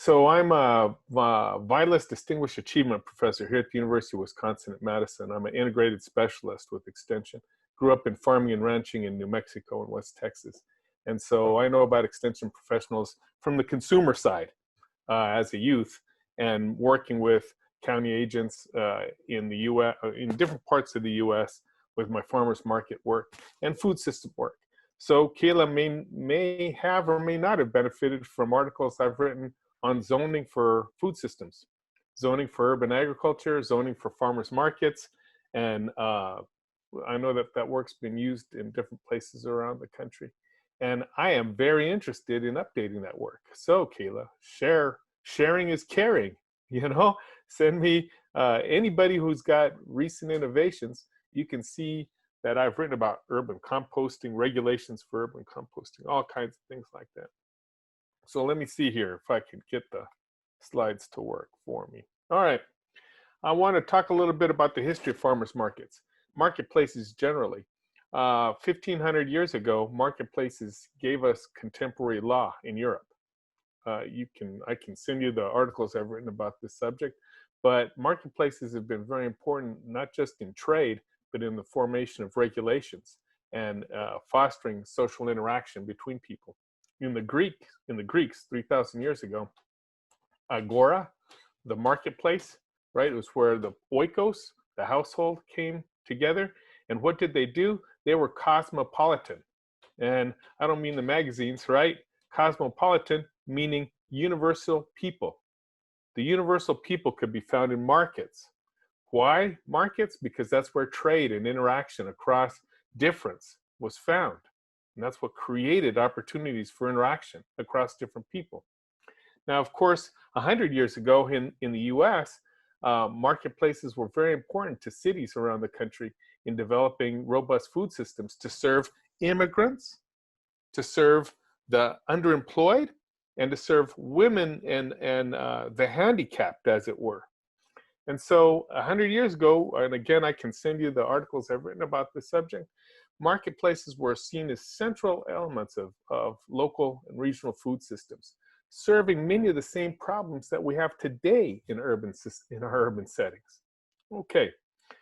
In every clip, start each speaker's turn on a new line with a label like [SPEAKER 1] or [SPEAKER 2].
[SPEAKER 1] So I'm a Vilas Distinguished Achievement Professor here at the University of Wisconsin at Madison. I'm an integrated specialist with Extension. Grew up in farming and ranching in New Mexico and West Texas. And so I know about Extension professionals from the consumer side as a youth, and working with county agents in the U.S., in different parts of the U.S. with my farmers market work and food system work. So Kayla may have or may not have benefited from articles I've written on zoning for food systems, zoning for urban agriculture, zoning for farmers markets, and I know that that work's been used in different places around the country. And I am very interested in updating that work. So Kayla, sharing is caring, send me anybody who's got recent innovations. You can see that I've written about urban composting, regulations for urban composting, all kinds of things like that. So let me see here if I can get the slides to work for me. All right, I want to talk a little bit about the history of farmers markets, marketplaces generally. 1500 years ago, marketplaces gave us contemporary law in Europe. I can send you the articles I've written about this subject, but marketplaces have been very important, not just in trade, but in the formation of regulations and fostering social interaction between people. In the Greeks 3,000 years ago, agora, the marketplace, right? It was where the oikos, the household, came together. And what did they do? They were cosmopolitan. And I don't mean the magazines, right? Cosmopolitan, meaning universal people. The universal people could be found in markets. Why markets? Because that's where trade and interaction across difference was found. And that's what created opportunities for interaction across different people. Now, of course, 100 years ago in the US, marketplaces were very important to cities around the country in developing robust food systems to serve immigrants, to serve the underemployed, and to serve women and the handicapped, as it were. And so 100 years ago, and again, I can send you the articles I've written about this subject, marketplaces were seen as central elements of local and regional food systems, serving many of the same problems that we have today in our urban settings. Okay,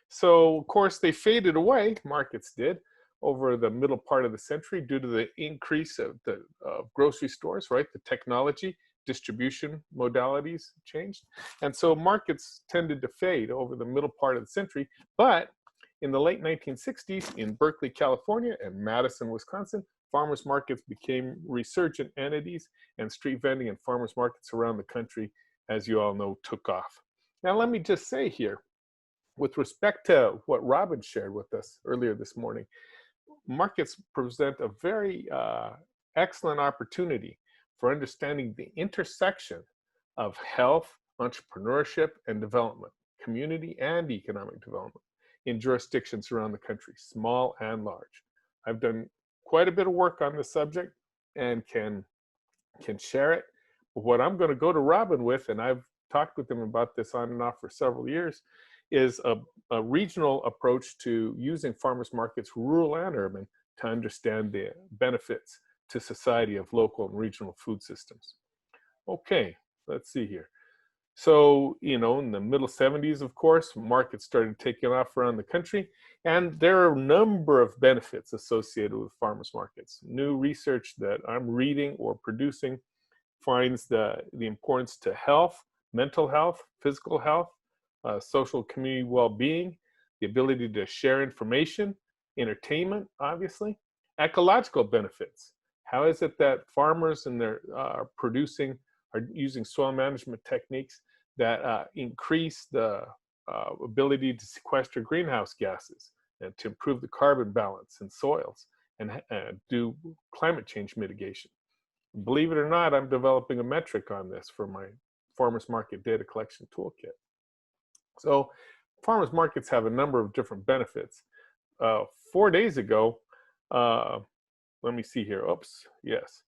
[SPEAKER 1] so of course they faded away, markets did, over the middle part of the century due to the increase of the grocery stores, right? The technology, distribution modalities changed. And so markets tended to fade over the middle part of the century. But in the late 1960s in Berkeley, California and Madison, Wisconsin, farmers markets became resurgent entities, and street vending and farmers markets around the country, as you all know, took off. Now, let me just say here, with respect to what Robin shared with us earlier this morning, markets present a very excellent opportunity for understanding the intersection of health, entrepreneurship, and development, community and economic development in jurisdictions around the country, small and large. I've done quite a bit of work on this subject and can share it. But what I'm going to go to Robin with, and I've talked with him about this on and off for several years, is a regional approach to using farmers markets, rural and urban, to understand the benefits to society of local and regional food systems. Okay, let's see here. So, in the middle 70s, of course, markets started taking off around the country, and there are a number of benefits associated with farmers markets. New research that I'm reading or producing finds the importance to health, mental health, physical health, social community well-being, the ability to share information, entertainment, obviously, ecological benefits. How is it that farmers and their are using soil management techniques that increase the ability to sequester greenhouse gases and to improve the carbon balance in soils and do climate change mitigation? Believe it or not, I'm developing a metric on this for my farmers market data collection toolkit. So farmers markets have a number of different benefits. 4 days ago, let me see here. Oops, yes.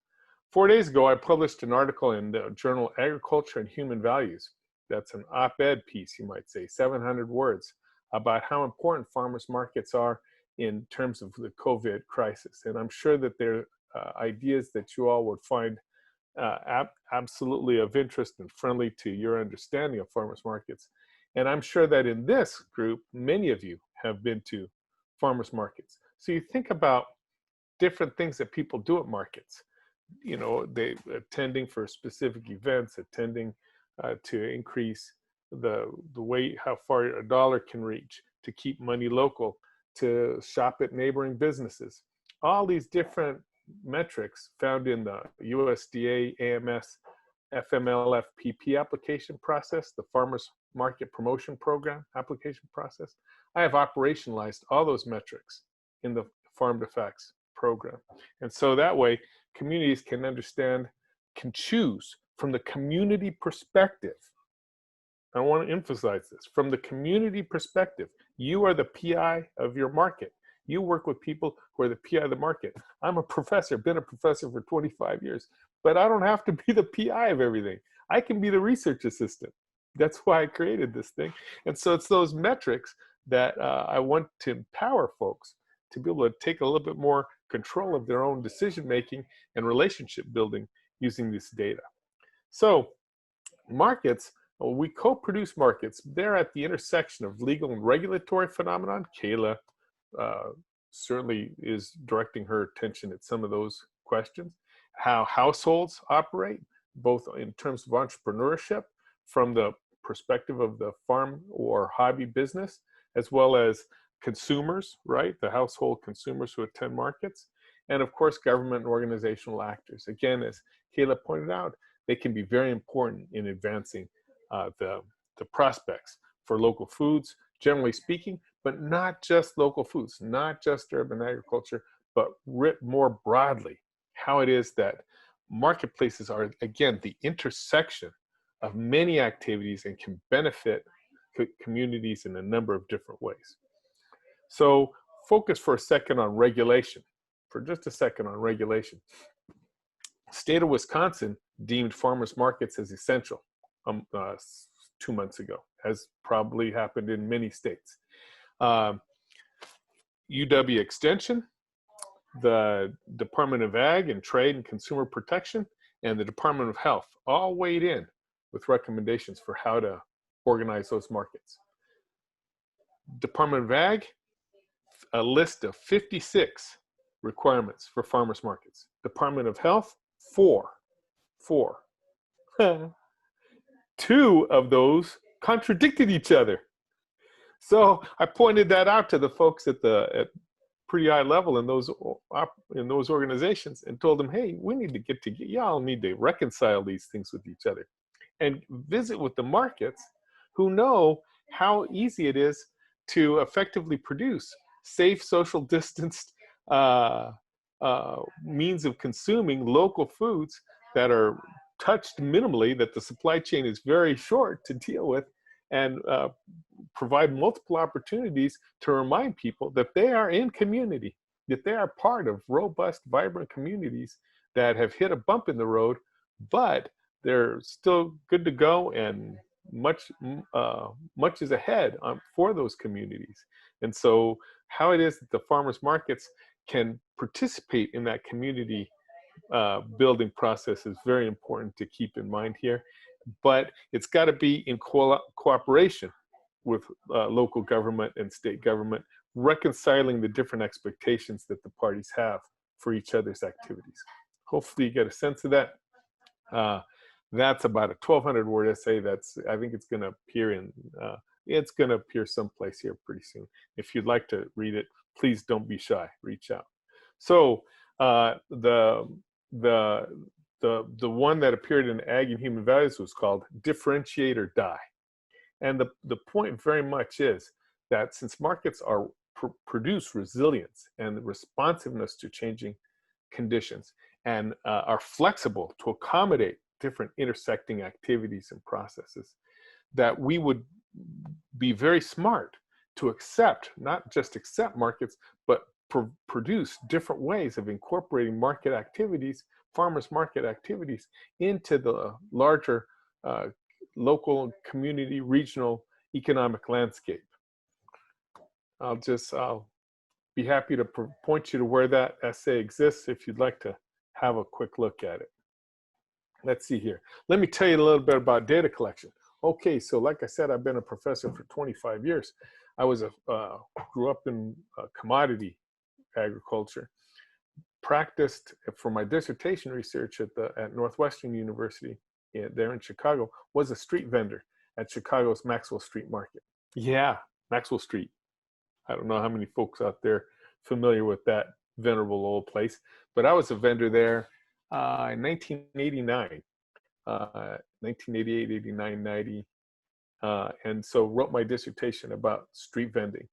[SPEAKER 1] 4 days ago, I published an article in the journal Agriculture and Human Values. That's an op-ed piece, you might say, 700 words, about how important farmers markets are in terms of the COVID crisis. And I'm sure that there are ideas that you all would find absolutely of interest and friendly to your understanding of farmers markets. And I'm sure that in this group, many of you have been to farmers markets. So you think about different things that people do at markets. You know, they attending for specific events, attending to increase the way how far a dollar can reach, to keep money local, to shop at neighboring businesses. All these different metrics found in the USDA, AMS, FMLFPP application process, the Farmers Market Promotion Program application process. I have operationalized all those metrics in the Farm to Facts program. And so that way, communities can understand, can choose from the community perspective. I want to emphasize this, from the community perspective. You are the PI of your market. You work with people who are the PI of the market. I'm a professor, been a professor for 25 years, but I don't have to be the PI of everything. I can be the research assistant. That's why I created this thing. And so it's those metrics that I want to empower folks to be able to take a little bit more control of their own decision-making and relationship building using this data. So markets, we co-produce markets. They're at the intersection of legal and regulatory phenomenon. Kayla certainly is directing her attention at some of those questions. How households operate, both in terms of entrepreneurship from the perspective of the farm or hobby business, as well as consumers, right? The household consumers who attend markets. And of course, government and organizational actors. Again, as Kayla pointed out, they can be very important in advancing the prospects for local foods, generally speaking, but not just local foods, not just urban agriculture, but more broadly, how it is that marketplaces are, again, the intersection of many activities and can benefit communities in a number of different ways. So focus for a second on regulation, for just a second on regulation. State of Wisconsin deemed farmers markets as essential 2 months ago, as probably happened in many states. UW Extension, the Department of Ag and Trade and Consumer Protection, and the Department of Health all weighed in with recommendations for how to organize those markets. Department of Ag, a list of 56 requirements for farmers markets. Department of Health, 4. 2 of those contradicted each other. So I pointed that out to the folks at pretty high level in those organizations and told them, hey, we need to get together. Y'all need to reconcile these things with each other and visit with the markets who know how easy it is to effectively produce safe, social distanced means of consuming local foods that are touched minimally, that the supply chain is very short to deal with, and provide multiple opportunities to remind people that they are in community, that they are part of robust, vibrant communities that have hit a bump in the road, but they're still good to go, and much is ahead for those communities. And so how it is that the farmers markets can participate in that community building process is very important to keep in mind here. But it's got to be in cooperation with local government and state government, reconciling the different expectations that the parties have for each other's activities. Hopefully you get a sense of that. That's about a 1,200 word essay. I think it's going to appear someplace here pretty soon. If you'd like to read it, please don't be shy, reach out. So the one that appeared in Ag and Human Values was called Differentiate or Die. And the point very much is that since markets produce resilience and responsiveness to changing conditions and are flexible to accommodate different intersecting activities and processes, that we would be very smart to not just accept markets, but produce different ways of incorporating market activities, farmers market activities, into the larger local, community, regional economic landscape. I'll be happy to point you to where that essay exists if you'd like to have a quick look at it. let's see here. Let me tell you a little bit about data collection. Okay, so like I said, I've been a professor for 25 years. I was grew up in commodity agriculture, practiced for my dissertation research at Northwestern University there in Chicago, was a street vendor at Chicago's Maxwell Street Market. Yeah, Maxwell Street. I don't know how many folks out there familiar with that venerable old place, but I was a vendor there in 1989, 1988, 89, 90. And so wrote my dissertation about street vending,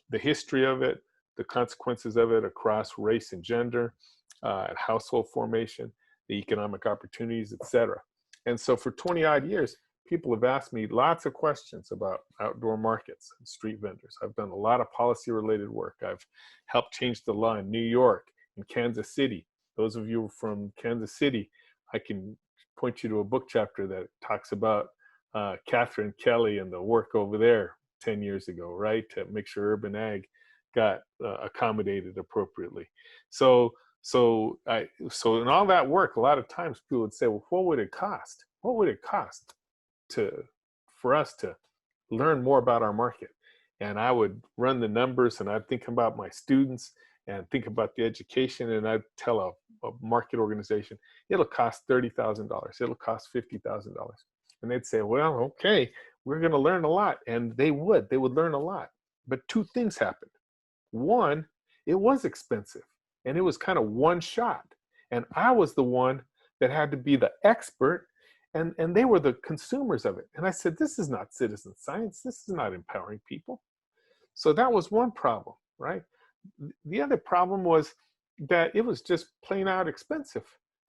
[SPEAKER 1] the history of it, the consequences of it across race and gender, household formation, the economic opportunities, etc. And so for 20 odd years, people have asked me lots of questions about outdoor markets and street vendors. I've done a lot of policy related work. I've helped change the law in New York, in Kansas City. Those of you from Kansas City, I can point you to a book chapter that talks about Catherine Kelly and the work over there 10 years ago, right? To make sure urban ag got accommodated appropriately. So in all that work, a lot of times people would say, well, what would it cost? What would it cost for us to learn more about our market? And I would run the numbers, and I'd think about my students and think about the education, and I'd tell a market organization, it'll cost $30,000, it'll cost $50,000. And they'd say, well, okay, we're going to learn a lot. And they would learn a lot. But two things happened. One, it was expensive, and it was kind of one shot. And I was the one that had to be the expert, and they were the consumers of it. And I said, this is not citizen science. This is not empowering people. So that was one problem, right? The other problem was that it was just plain out expensive.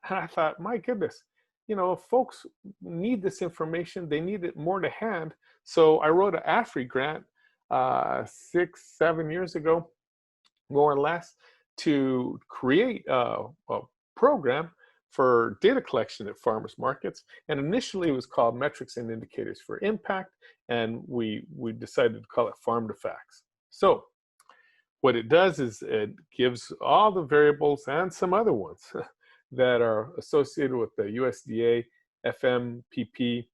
[SPEAKER 1] And I thought, my goodness, you know, if folks need this information, they need it more to hand. So I wrote an AFRI grant 6-7 years ago, more or less, to create a program for data collection at farmers markets. And initially it was called Metrics and Indicators for Impact, and we decided to call it Farm to Facts. So what it does is it gives all the variables and some other ones that are associated with the USDA FMPP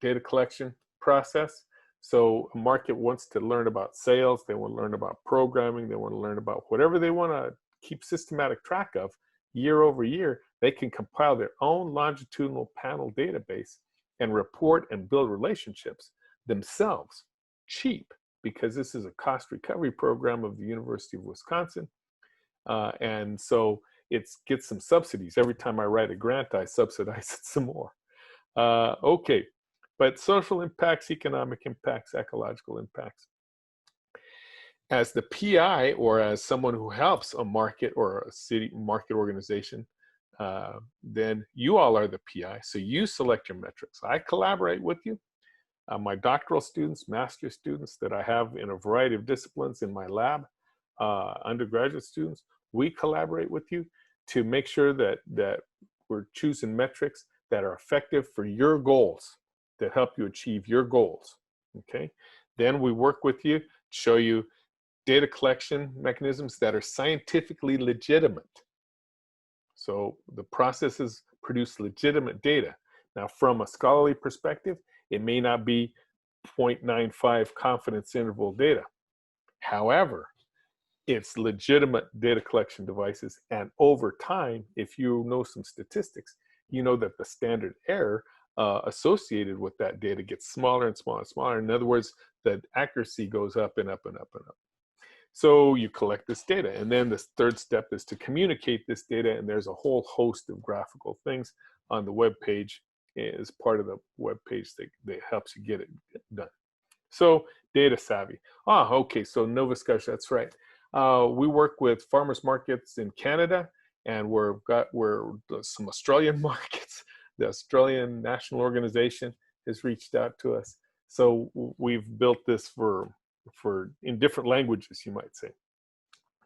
[SPEAKER 1] data collection process. So a market wants to learn about sales, they want to learn about programming, they want to learn about whatever they want to keep systematic track of year over year. They can compile their own longitudinal panel database and report and build relationships themselves, cheap, because this is a cost recovery program of the University of Wisconsin. And so it gets some subsidies. Every time I write a grant, I subsidize it some more. Okay, but social impacts, economic impacts, ecological impacts. As the PI, or as someone who helps a market or a city market organization, then you all are the PI. So you select your metrics. I collaborate with you. My doctoral students, master's students that I have in a variety of disciplines in my lab, undergraduate students, we collaborate with you to make sure that we're choosing metrics that are effective for your goals, that help you achieve your goals, okay? Then we work with you to show you data collection mechanisms that are scientifically legitimate. So the processes produce legitimate data. Now, from a scholarly perspective, it may not be 0.95 confidence interval data. However, it's legitimate data collection devices. And over time, if you know some statistics, you know that the standard error associated with that data gets smaller and smaller and smaller. In other words, the accuracy goes up and up and up and up. So you collect this data. And then the third step is to communicate this data. And there's a whole host of graphical things on the web page as part of the web page that helps you get it done. So data savvy. Okay, so Nova Scotia, that's right. We work with farmers markets in Canada, and we're some Australian markets. The Australian National Organization has reached out to us. So we've built this for in different languages, you might say.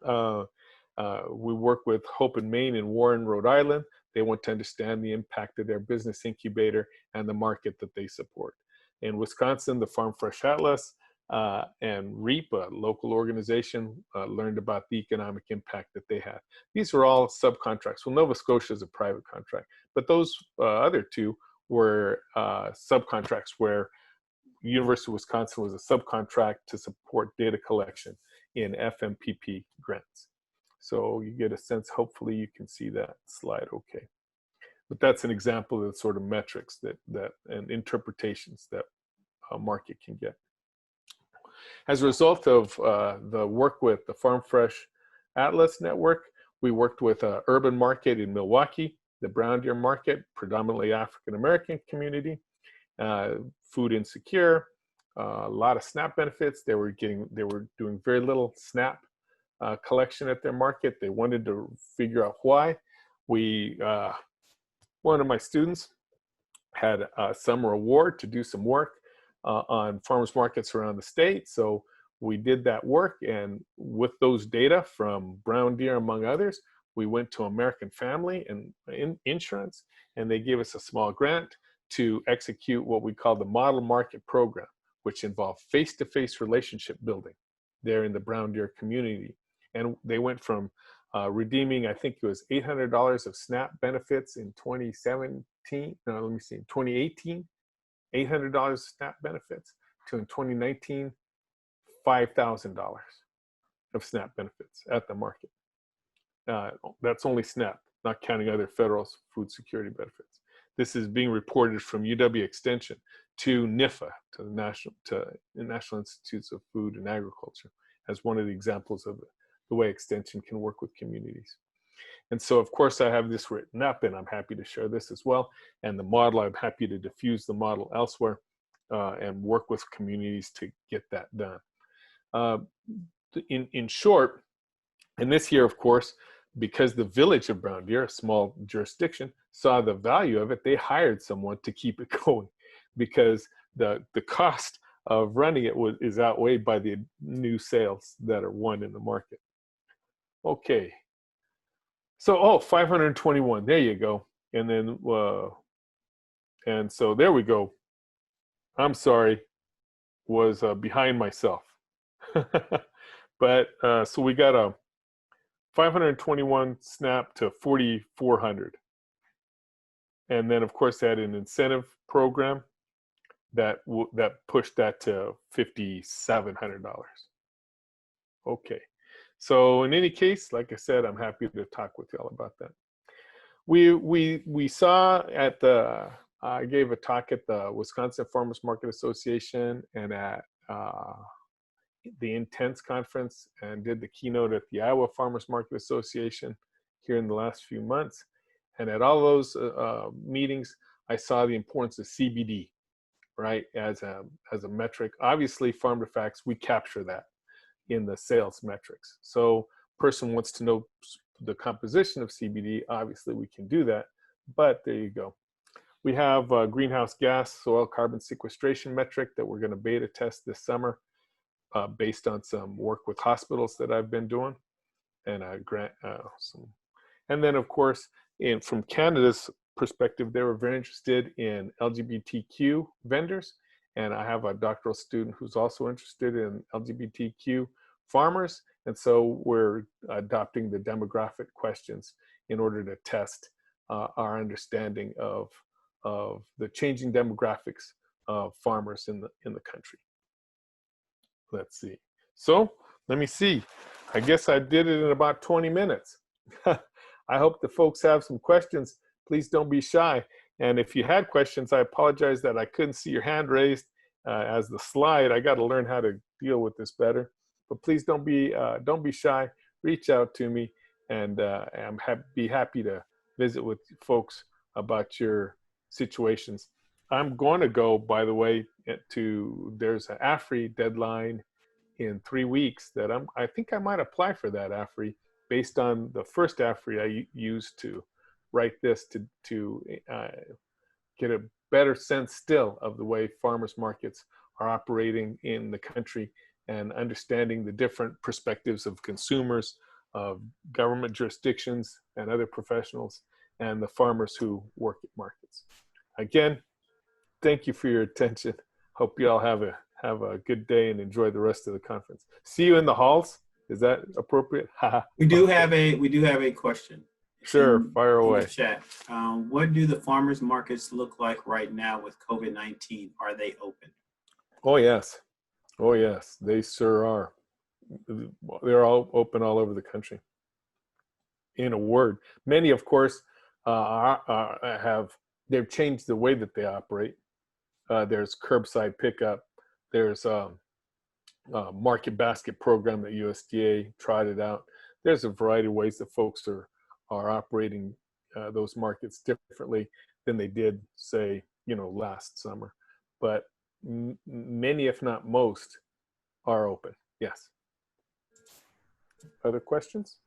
[SPEAKER 1] We work with Hope in Maine and Warren, Rhode Island. They want to understand the impact of their business incubator and the market that they support. In Wisconsin, the Farm Fresh Atlas. and REAP, a local organization, learned about the economic impact that they had. These are all subcontracts. Well, Nova Scotia is a private contract, but those other two were subcontracts where University of Wisconsin was a subcontract to support data collection in FMPP grants. So you get a sense, hopefully you can see that slide okay. But that's an example of the sort of metrics that and interpretations that a market can get. As a result of the work with the Farm Fresh Atlas Network, we worked with an urban market in Milwaukee, the Brown Deer market, predominantly African-American community, food insecure, a lot of SNAP benefits. They were doing very little SNAP collection at their market. They wanted to figure out why. One of my students had a summer award to do some work on farmers markets around the state. So we did that work, and with those data from Brown Deer, among others, we went to American Family and Insurance, and they gave us a small grant to execute what we call the Model Market Program, which involved face-to-face relationship building there in the Brown Deer community. And they went from redeeming, I think it was $800 of SNAP benefits in 2018, $800 of SNAP benefits, to in 2019, $5,000 of SNAP benefits at the market. That's only SNAP, not counting other federal food security benefits. This is being reported from UW Extension to NIFA, to the National Institutes of Food and Agriculture, as one of the examples of the way Extension can work with communities. And so, of course, I have this written up, and I'm happy to share this as well. And the model, I'm happy to diffuse the model elsewhere and work with communities to get that done. In short, and this year, of course, because the village of Brown Deer, a small jurisdiction, saw the value of it, they hired someone to keep it going, because the cost of running it is outweighed by the new sales that are won in the market. Okay. So, 521, there you go. And then, and so there we go. I'm sorry, was behind myself. But, so we got a 521 SNAP to 4,400. And then, of course, they had an incentive program that pushed that to $5,700. Okay. So in any case, like I said, I'm happy to talk with y'all about that. We saw at I gave a talk at the Wisconsin Farmers Market Association and at the Intense Conference, and did the keynote at the Iowa Farmers Market Association here in the last few months. And at all those meetings, I saw the importance of CBD, right, as a metric. Obviously, Farm to Facts, we capture that in the sales metrics. So person wants to know the composition of CBD, obviously we can do that, but there you go. We have a greenhouse gas soil carbon sequestration metric that we're going to beta test this summer based on some work with hospitals that I've been doing, and and then of course, from Canada's perspective, they were very interested in LGBTQ vendors. And I have a doctoral student who's also interested in LGBTQ farmers. And so we're adopting the demographic questions in order to test our understanding of the changing demographics of farmers in the country. Let's see. So let me see. I guess I did it in about 20 minutes. I hope the folks have some questions. Please don't be shy. And if you had questions, I apologize that I couldn't see your hand raised as the slide. I got to learn how to deal with this better. But please don't be shy. Reach out to me, and be happy to visit with folks about your situations. I'm going to go, by the way, there's an AFRI deadline in 3 weeks that I think I might apply for that AFRI based on the first AFRI I used to write this to get a better sense still of the way farmers markets are operating in the country, and understanding the different perspectives of consumers, of government jurisdictions and other professionals, and the farmers who work at markets. Again, thank you for your attention. Hope you all have a Have a good day and enjoy the rest of the conference. See you in the halls. Is that appropriate?
[SPEAKER 2] We do have a question. It's
[SPEAKER 1] Sure, fire
[SPEAKER 2] in the
[SPEAKER 1] away.
[SPEAKER 2] chat. What do the farmers markets look like right now with COVID-19? Are they open?
[SPEAKER 1] Oh yes, oh yes, they sure are. They're all open all over the country. In a word, many, of course, they've changed the way that they operate. There's curbside pickup. There's market basket program that USDA tried it out. There's a variety of ways that folks are operating those markets differently than they did, say, last summer. But many, if not most, are open. Yes. Other questions?